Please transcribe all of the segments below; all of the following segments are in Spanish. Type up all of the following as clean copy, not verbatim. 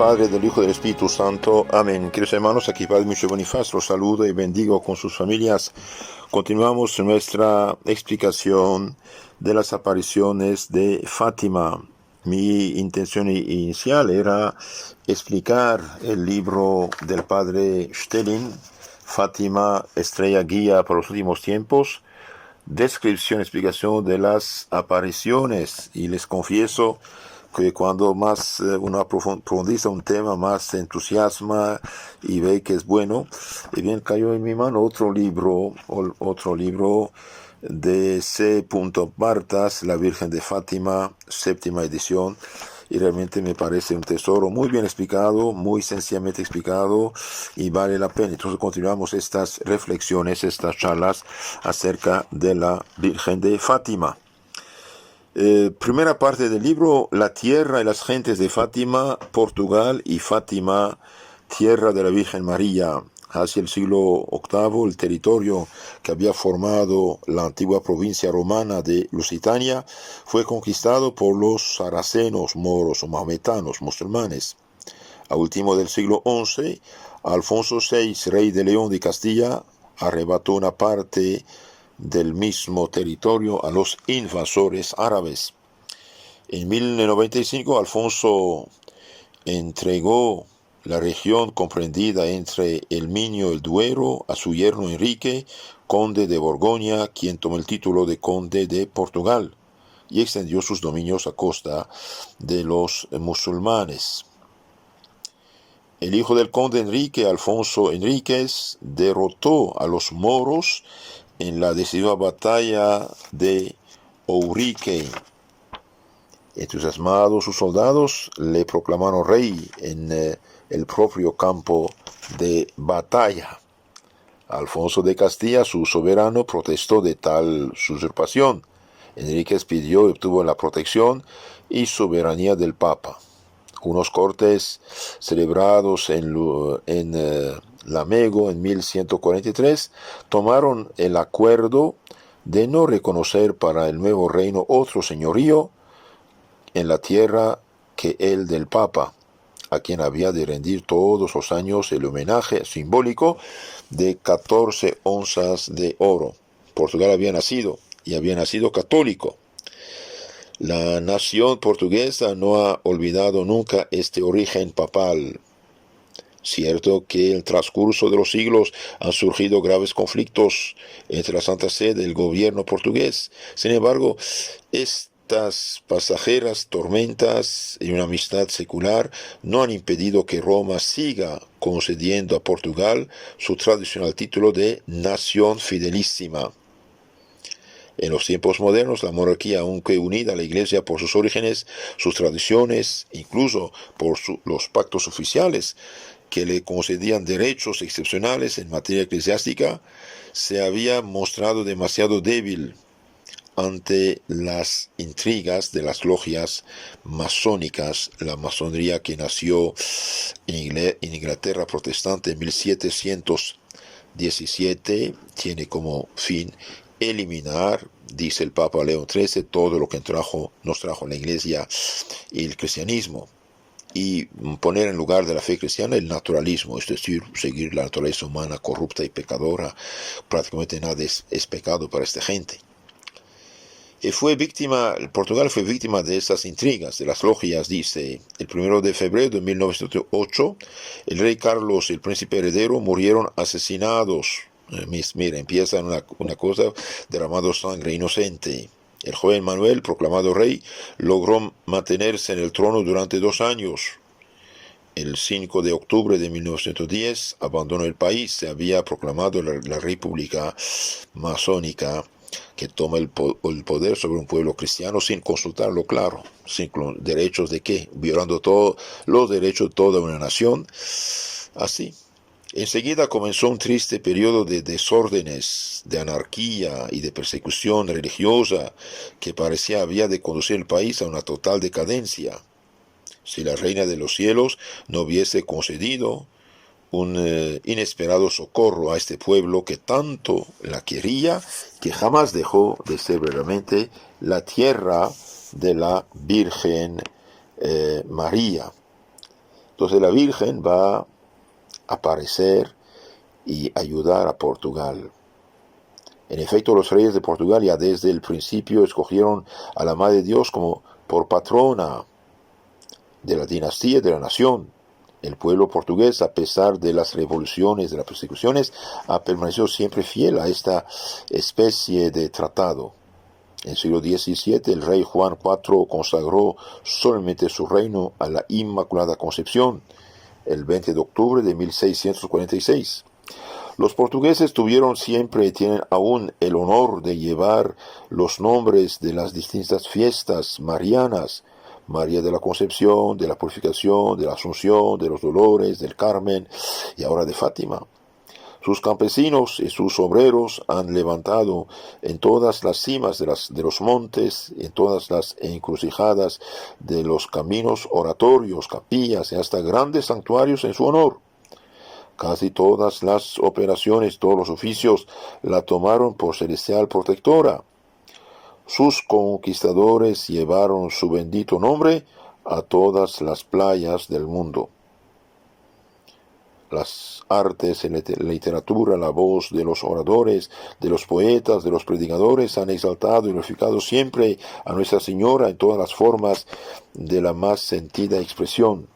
Padre, del Hijo y del Espíritu Santo. Amén. Queridos hermanos, aquí Padre Michel Bonifaz los saludo y bendigo con sus familias. Continuamos nuestra explicación de las apariciones de Fátima. Mi intención inicial era explicar el libro del Padre Stelin, Fátima, Estrella Guía para los Últimos Tiempos, descripción, explicación de las apariciones, y les confieso que cuando más uno profundiza un tema, más se entusiasma y ve que es bueno. Y bien, cayó en mi mano otro libro de C. Bartas, La Virgen de Fátima, séptima edición, y realmente me parece un tesoro muy bien explicado, muy sencillamente explicado, y vale la pena. Entonces continuamos estas reflexiones, estas charlas acerca de la Virgen de Fátima. Primera parte del libro: la tierra y las gentes de Fátima, Portugal y Fátima, tierra de la Virgen María. Hacia el siglo VIII, el territorio que había formado la antigua provincia romana de Lusitania fue conquistado por los saracenos, moros o mahometanos, musulmanes. A último del siglo XI, Alfonso VI, rey de León de Castilla, arrebató una parte del mismo territorio a los invasores árabes. En 1095, Alfonso entregó la región comprendida entre el Minho y el Duero a su yerno Enrique, conde de Borgoña, quien tomó el título de conde de Portugal y extendió sus dominios a costa de los musulmanes. El hijo del conde Enrique, Alfonso Enríquez, derrotó a los moros en la decisiva batalla de Ourique. Entusiasmados sus soldados le proclamaron rey en el propio campo de batalla. Alfonso de Castilla, su soberano, protestó de tal usurpación. Enríquez pidió y obtuvo la protección y soberanía del Papa. Unos cortes celebrados en Lamego en 1143 tomaron el acuerdo de no reconocer para el nuevo reino otro señorío en la tierra que el del Papa, a quien había de rendir todos los años el homenaje simbólico de 14 onzas de oro. Portugal había nacido católico. La nación portuguesa no ha olvidado nunca este origen papal. Cierto que en el transcurso de los siglos han surgido graves conflictos entre la Santa Sede y el gobierno portugués. Sin embargo, estas pasajeras tormentas y una amistad secular no han impedido que Roma siga concediendo a Portugal su tradicional título de nación fidelísima. En los tiempos modernos, la monarquía, aunque unida a la Iglesia por sus orígenes, sus tradiciones, incluso por los pactos oficiales que le concedían derechos excepcionales en materia eclesiástica, se había mostrado demasiado débil ante las intrigas de las logias masónicas. La masonería, que nació en Inglaterra protestante en 1717, tiene como fin eliminar, dice el Papa León XIII, todo lo que nos trajo la Iglesia y el cristianismo, y poner en lugar de la fe cristiana el naturalismo, es decir, seguir la naturaleza humana corrupta y pecadora. Prácticamente nada es pecado para esta gente. Portugal fue víctima de estas intrigas, de las logias, dice. El 1 de febrero de 1908, el rey Carlos y el príncipe heredero murieron asesinados. Mira, empieza una cosa derramando sangre inocente. El joven Manuel, proclamado rey, logró mantenerse en el trono durante 2 años. El 5 de octubre de 1910 abandonó el país. Se había proclamado la República Masónica, que toma el poder sobre un pueblo cristiano sin consultarlo, claro, sin derechos de qué, violando todos los derechos de toda una nación. Así. Enseguida comenzó un triste periodo de desórdenes, de anarquía y de persecución religiosa que parecía había de conducir el país a una total decadencia. Si la Reina de los Cielos no hubiese concedido un inesperado socorro a este pueblo que tanto la quería, que jamás dejó de ser verdaderamente la tierra de la Virgen María. Entonces la Virgen va a aparecer y ayudar a Portugal. En efecto, los reyes de Portugal ya desde el principio escogieron a la Madre de Dios como por patrona de la dinastía de la nación. El pueblo portugués, a pesar de las revoluciones, de las persecuciones, ha permanecido siempre fiel a esta especie de tratado. En el siglo XVII, el rey Juan IV consagró solamente su reino a la Inmaculada Concepción, el 20 de octubre de 1646. Los portugueses tuvieron siempre y tienen aún el honor de llevar los nombres de las distintas fiestas marianas: María de la Concepción, de la Purificación, de la Asunción, de los Dolores, del Carmen y ahora de Fátima. Sus campesinos y sus obreros han levantado en todas las cimas de los montes, en todas las encrucijadas de los caminos oratorios, capillas y hasta grandes santuarios en su honor. Casi todas las operaciones, todos los oficios la tomaron por celestial protectora. Sus conquistadores llevaron su bendito nombre a todas las playas del mundo. Las artes, la literatura, la voz de los oradores, de los poetas, de los predicadores han exaltado y glorificado siempre a Nuestra Señora en todas las formas de la más sentida expresión.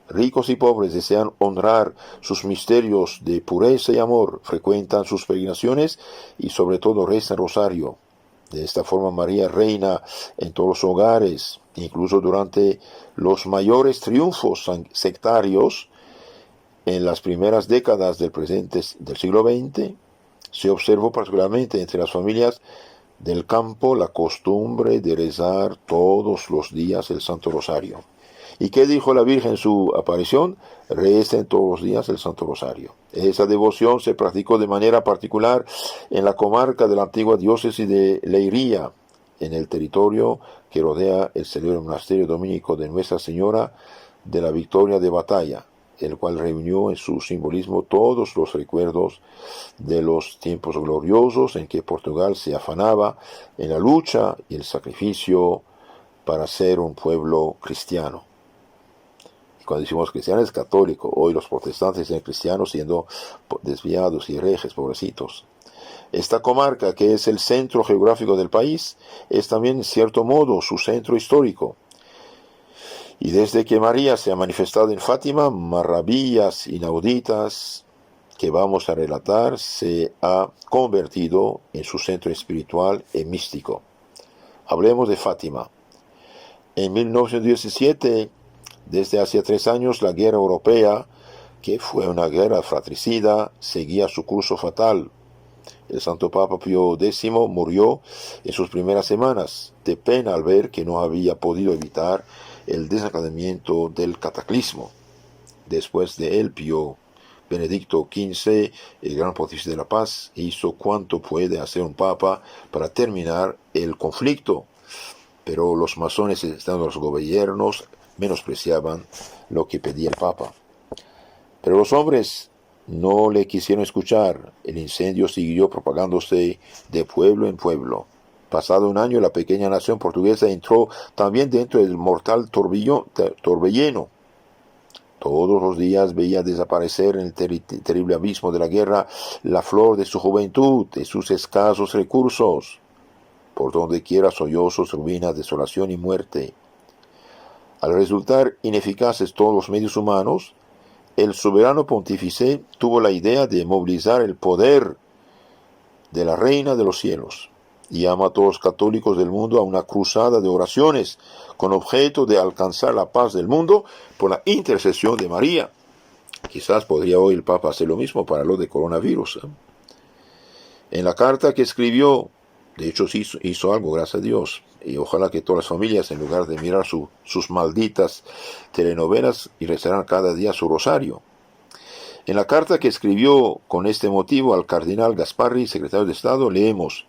Ricos y pobres desean honrar sus misterios de pureza y amor, frecuentan sus peregrinaciones y sobre todo rezan rosario. De esta forma María reina en todos los hogares, incluso durante los mayores triunfos sectarios. En las primeras décadas del siglo XX, se observó particularmente entre las familias del campo la costumbre de rezar todos los días el Santo Rosario. ¿Y qué dijo la Virgen en su aparición? Recen todos los días el Santo Rosario. Esa devoción se practicó de manera particular en la comarca de la antigua diócesis de Leiria, en el territorio que rodea el célebre monasterio dominico de Nuestra Señora de la Victoria de Batalla, el cual reunió en su simbolismo todos los recuerdos de los tiempos gloriosos en que Portugal se afanaba en la lucha y el sacrificio para ser un pueblo cristiano. Y cuando decimos cristiano es católico, hoy los protestantes son cristianos siendo desviados y herejes, pobrecitos. Esta comarca, que es el centro geográfico del país, es también en cierto modo su centro histórico. Y desde que María se ha manifestado en Fátima, maravillas inauditas que vamos a relatar se ha convertido en su centro espiritual y místico. Hablemos de Fátima. En 1917, desde hace 3 años, la guerra europea, que fue una guerra fratricida, seguía su curso fatal. El Santo Papa Pío X murió en sus primeras semanas, de pena al ver que no había podido evitar el desencadenamiento del cataclismo. Después de él, Pío Benedicto XV, el gran pontífice de la paz, hizo cuanto puede hacer un papa para terminar el conflicto, pero los masones, estando los gobiernos, menospreciaban lo que pedía el papa. Pero los hombres no le quisieron escuchar. El incendio siguió propagándose de pueblo en pueblo. Pasado un año, la pequeña nación portuguesa entró también dentro del mortal torbellino. Todos los días veía desaparecer en el terrible abismo de la guerra la flor de su juventud, de sus escasos recursos. Por donde quiera sollozos, ruinas, desolación y muerte. Al resultar ineficaces todos los medios humanos, el soberano pontífice tuvo la idea de movilizar el poder de la Reina de los Cielos y llama a todos los católicos del mundo a una cruzada de oraciones con objeto de alcanzar la paz del mundo por la intercesión de María. Quizás podría hoy el Papa hacer lo mismo para lo de coronavirus. En la carta que escribió, de hecho hizo algo, gracias a Dios, y ojalá que todas las familias, en lugar de mirar sus malditas telenovelas, y rezarán cada día su rosario. En la carta que escribió con este motivo al cardenal Gasparri, secretario de Estado, leemos: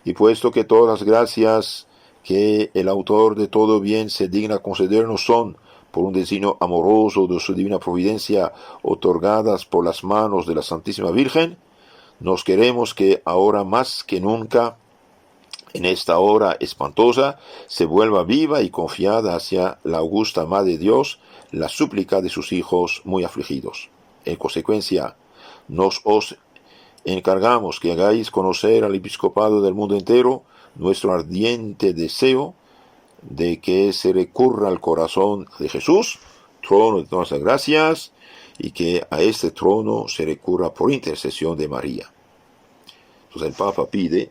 y puesto que todas las gracias que el autor de todo bien se digna concedernos son, por un designio amoroso de su divina providencia, otorgadas por las manos de la Santísima Virgen, nos queremos que ahora más que nunca en esta hora espantosa, se vuelva viva y confiada hacia la augusta Madre de Dios la súplica de sus hijos muy afligidos. En consecuencia, nos os encargamos que hagáis conocer al episcopado del mundo entero nuestro ardiente deseo de que se recurra al corazón de Jesús, trono de todas las gracias, y que a este trono se recurra por intercesión de María. Entonces el Papa pide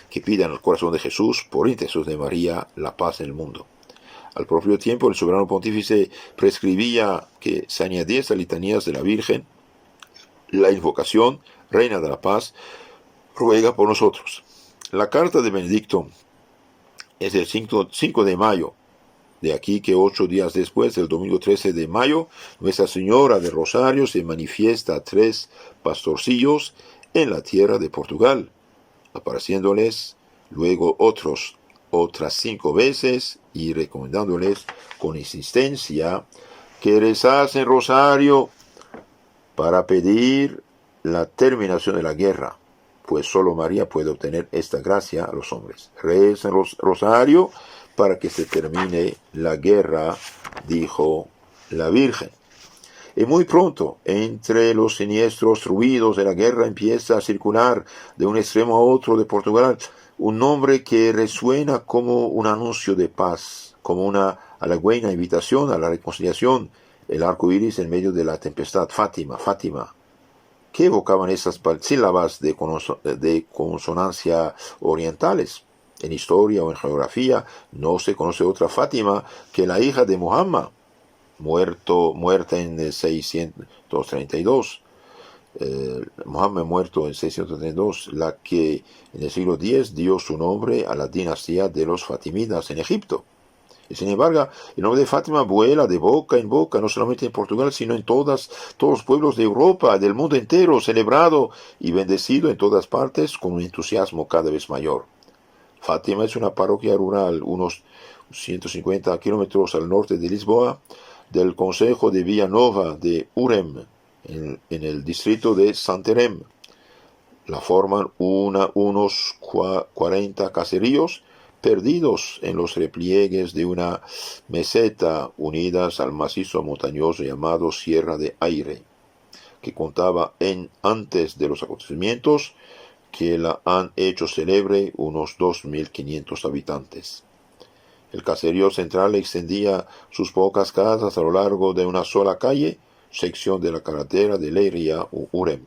que pidan al corazón de Jesús, por intercesión de María, la paz en el mundo. Al propio tiempo, el soberano pontífice prescribía que se añadiese a litanías de la Virgen la invocación, Reina de la Paz, ruega por nosotros. La carta de Benedicto es del 5 de mayo. De aquí que 8 días después, el domingo 13 de mayo, Nuestra Señora del Rosario se manifiesta a 3 pastorcillos en la tierra de Portugal, apareciéndoles luego otras 5 veces y recomendándoles con insistencia que rezasen rosario para pedir la terminación de la guerra, pues solo María puede obtener esta gracia a los hombres. Recen rosario para que se termine la guerra, dijo la Virgen. Y muy pronto, entre los siniestros ruidos de la guerra, empieza a circular de un extremo a otro de Portugal un nombre que resuena como un anuncio de paz, como una halagüeña invitación a la reconciliación, el arco iris en medio de la tempestad. Fátima, Fátima. ¿Qué evocaban esas sílabas de consonancia orientales? En historia o en geografía no se conoce otra Fátima que la hija de Muhammad, muerta en 632. Muhammad muerto en 632, la que en el siglo X dio su nombre a la dinastía de los Fatimidas en Egipto. Y sin embargo, el nombre de Fátima vuela de boca en boca, no solamente en Portugal, sino en todos los pueblos de Europa, del mundo entero, celebrado y bendecido en todas partes con un entusiasmo cada vez mayor. Fátima es una parroquia rural, unos 150 kilómetros al norte de Lisboa, del concejo de Villanova de Urem, en el distrito de Santarém. La forman unos 40 caseríos perdidos en los repliegues de una meseta unidas al macizo montañoso llamado Sierra de Aire, que contaba antes de los acontecimientos que la han hecho célebre unos 2.500 habitantes. El caserío central extendía sus pocas casas a lo largo de una sola calle, sección de la carretera de Leiria a Urem.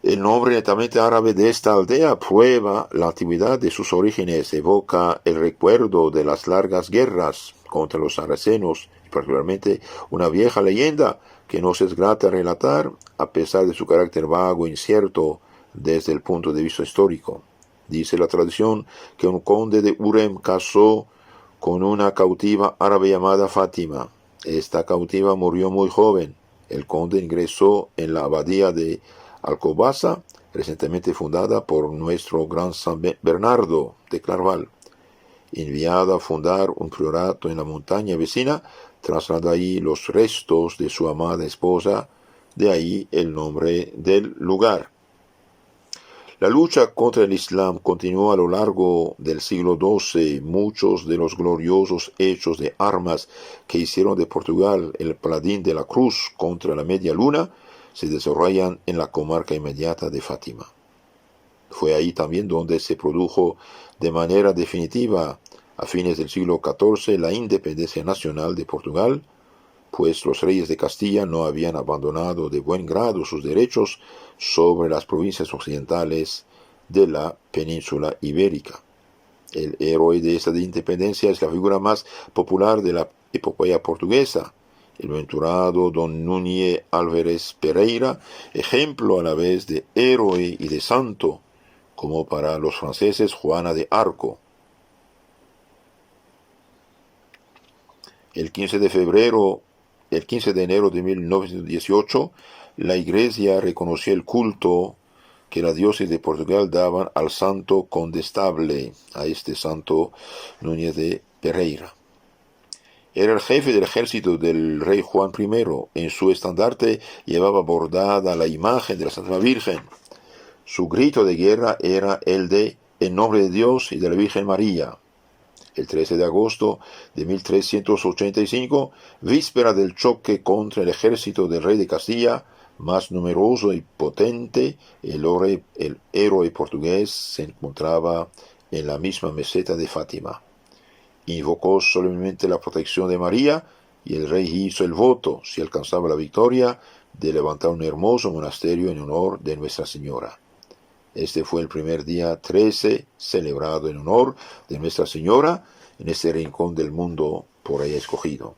El nombre netamente árabe de esta aldea prueba la antigüedad de sus orígenes, evoca el recuerdo de las largas guerras contra los sarracenos, y particularmente una vieja leyenda que nos es grata relatar, a pesar de su carácter vago e incierto desde el punto de vista histórico. Dice la tradición que un conde de Urem casó con una cautiva árabe llamada Fátima. Esta cautiva murió muy joven. El conde ingresó en la abadía de Alcobaza, recientemente fundada por nuestro gran San Bernardo de Claraval. Enviado a fundar un priorato en la montaña vecina, traslada ahí los restos de su amada esposa, de ahí el nombre del lugar. La lucha contra el Islam continuó a lo largo del siglo XII. Muchos de los gloriosos hechos de armas que hicieron de Portugal el paladín de la cruz contra la media luna se desarrollan en la comarca inmediata de Fátima. Fue ahí también donde se produjo de manera definitiva, a fines del siglo XIV, la independencia nacional de Portugal, pues los reyes de Castilla no habían abandonado de buen grado sus derechos sobre las provincias occidentales de la península ibérica. El héroe de esta independencia es la figura más popular de la epopeya portuguesa, el venturado don Núñez Álvarez Pereira, ejemplo a la vez de héroe y de santo, como para los franceses Juana de Arco. El 15 de enero de 1918, la Iglesia reconoció el culto que la diócesis de Portugal daban al santo condestable, a este santo Núñez de Pereira. Era el jefe del ejército del rey Juan I. En su estandarte llevaba bordada la imagen de la Santa Virgen. Su grito de guerra era el de "En nombre de Dios y de la Virgen María". El 13 de agosto de 1385, víspera del choque contra el ejército del rey de Castilla, más numeroso y potente, el héroe portugués se encontraba en la misma meseta de Fátima. Invocó solemnemente la protección de María, y el rey hizo el voto, si alcanzaba la victoria, de levantar un hermoso monasterio en honor de Nuestra Señora. Este fue el primer día 13 celebrado en honor de Nuestra Señora en este rincón del mundo por ella escogido.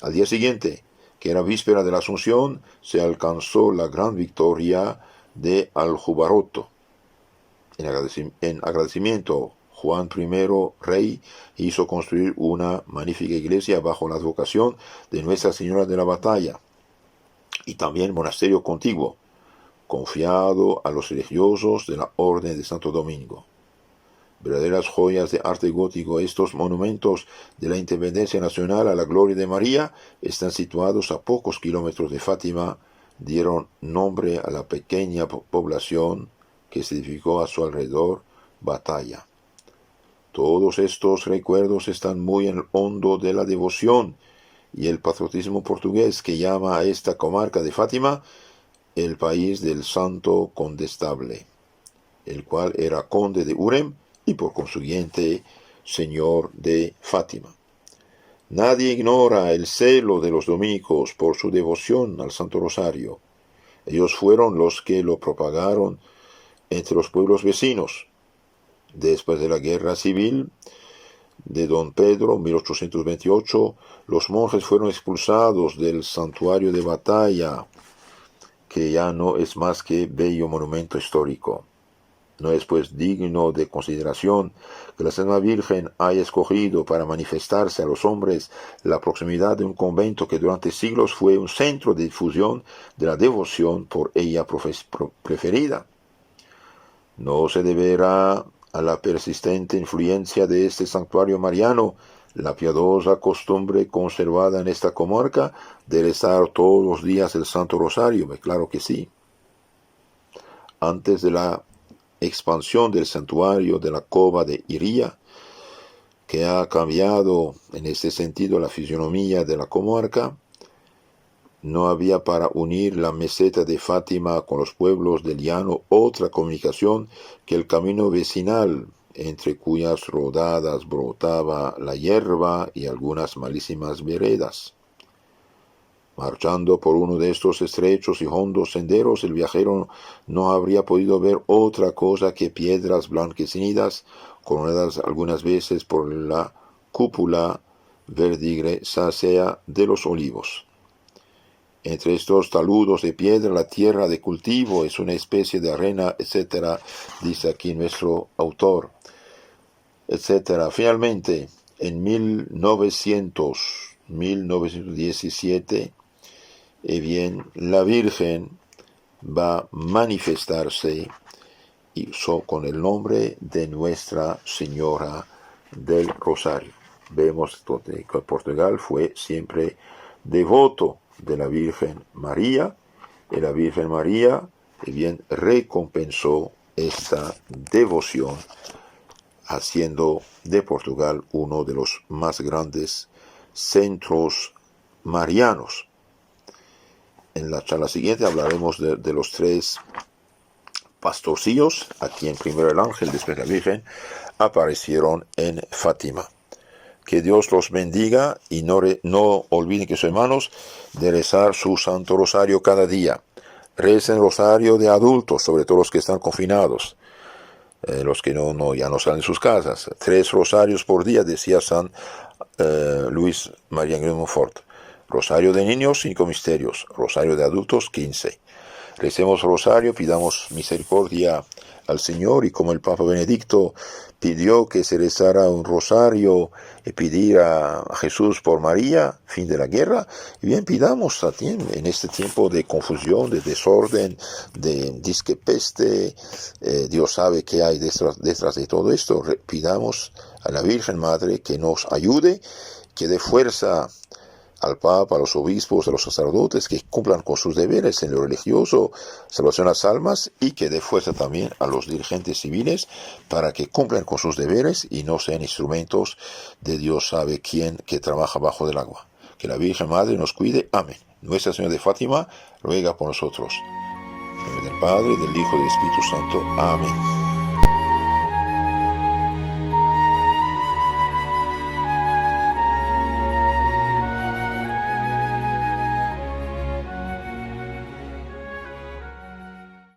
Al día siguiente, que era víspera de la Asunción, se alcanzó la gran victoria de Aljubarrotto. En agradecimiento, Juan I, rey, hizo construir una magnífica iglesia bajo la advocación de Nuestra Señora de la Batalla, y también monasterio contiguo, confiado a los religiosos de la Orden de Santo Domingo. Verdaderas joyas de arte gótico, estos monumentos de la independencia nacional a la gloria de María están situados a pocos kilómetros de Fátima, dieron nombre a la pequeña población que se edificó a su alrededor, Batalla. Todos estos recuerdos están muy en el hondo de la devoción y el patriotismo portugués que llama a esta comarca de Fátima el país del Santo Condestable, el cual era conde de Urem y por consiguiente señor de Fátima. Nadie ignora el celo de los dominicos por su devoción al Santo Rosario. Ellos fueron los que lo propagaron entre los pueblos vecinos. Después de la Guerra Civil de Don Pedro, 1828, los monjes fueron expulsados del santuario de Batalla, que ya no es más que bello monumento histórico. No es pues digno de consideración que la Santa Virgen haya escogido para manifestarse a los hombres la proximidad de un convento que durante siglos fue un centro de difusión de la devoción por ella preferida. No se deberá a la persistente influencia de este santuario mariano la piadosa costumbre conservada en esta comarca de rezar todos los días el Santo Rosario. Claro que sí. Antes de la expansión del santuario de la Cova de Iría, que ha cambiado en este sentido la fisionomía de la comarca, no había para unir la meseta de Fátima con los pueblos del llano otra comunicación que el camino vecinal, entre cuyas rodadas brotaba la hierba y algunas malísimas veredas. Marchando por uno de estos estrechos y hondos senderos, el viajero no habría podido ver otra cosa que piedras blanquecinas, coronadas algunas veces por la cúpula verdigrisácea de los olivos. Entre estos taludos de piedra, la tierra de cultivo es una especie de arena, etc., dice aquí nuestro autor, etc. Finalmente, en 1917, la Virgen va a manifestarse con el nombre de Nuestra Señora del Rosario. Vemos que Portugal fue siempre devoto de la Virgen María, y la Virgen María recompensó esta devoción, haciendo de Portugal uno de los más grandes centros marianos. En la charla siguiente hablaremos de los tres pastorcillos, a quien primero el ángel, después la Virgen, aparecieron en Fátima. Que Dios los bendiga y no olviden que sus hermanos de rezar su Santo Rosario cada día. Recen rosario de adultos, sobre todo los que están confinados, los que ya no salen de sus casas. 3 rosarios por día, decía San Luis María de Montfort. Rosario de niños, 5 misterios. Rosario de adultos, 15. Recemos rosario, pidamos misericordia al Señor, y como el Papa Benedicto pidió que se rezara un rosario y pedir a Jesús por María, fin de la guerra, y bien pidamos también en este tiempo de confusión, de desorden, de disque peste, Dios sabe qué hay detrás de todo esto. Pidamos a la Virgen Madre que nos ayude, que dé fuerza al Papa, a los obispos, a los sacerdotes, que cumplan con sus deberes en lo religioso, salvación a las almas, y que dé fuerza también a los dirigentes civiles para que cumplan con sus deberes y no sean instrumentos de Dios sabe quién que trabaja bajo del agua. Que la Virgen Madre nos cuide. Amén. Nuestra Señora de Fátima ruega por nosotros. En nombre del Padre, del Hijo y del Espíritu Santo. Amén.